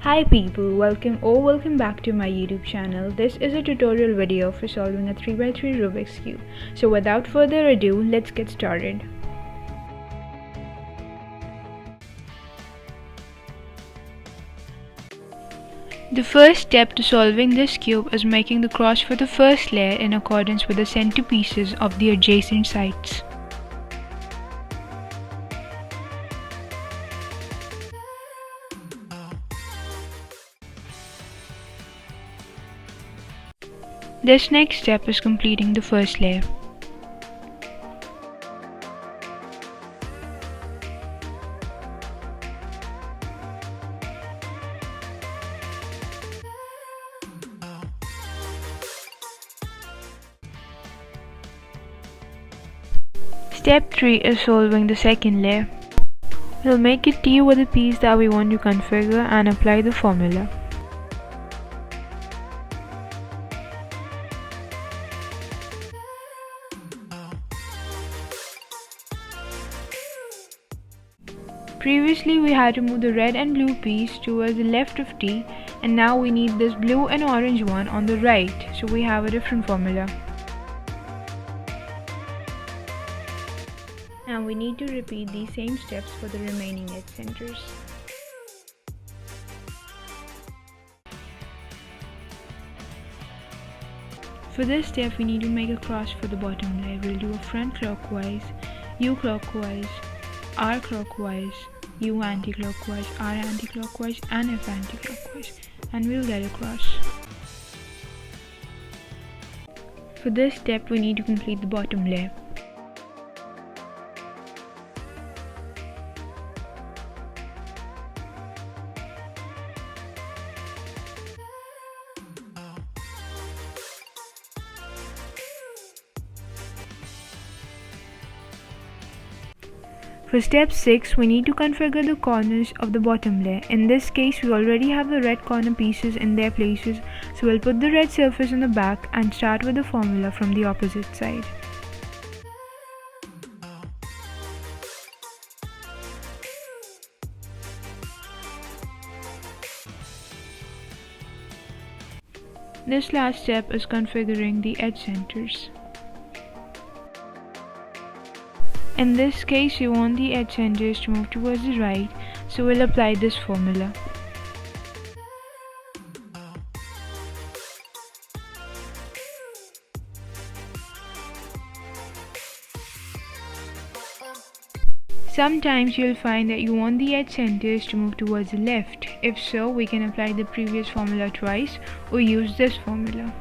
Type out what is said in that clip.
Hi people, welcome back to my YouTube channel. This is a tutorial video for solving a 3x3 Rubik's Cube. So without further ado, let's get started. The first step to solving this cube is making the cross for the first layer in accordance with the centerpieces of the adjacent sides. This next step is completing the first layer. Step 3 is solving the second layer. We'll make a T with the piece that we want to configure and apply the formula. Previously we had to move the red and blue piece towards the left of T, and now we need this blue and orange one on the right, so we have a different formula. And we need to repeat these same steps for the remaining edge centers. For this step we need to make a cross for the bottom layer. We'll do a front clockwise, U clockwise, R clockwise, U anti-clockwise, R anti-clockwise and F anti-clockwise, and we'll get a cross. For this step we need to complete the bottom layer. For step 6, we need to configure the corners of the bottom layer. In this case, we already have the red corner pieces in their places, so we'll put the red surface in the back and start with the formula from the opposite side. This last step is configuring the edge centers. In this case, we want the edge centers to move towards the right, so we'll apply this formula. Sometimes you'll find that you want the edge centers to move towards the left. If so, we can apply the previous formula twice or use this formula.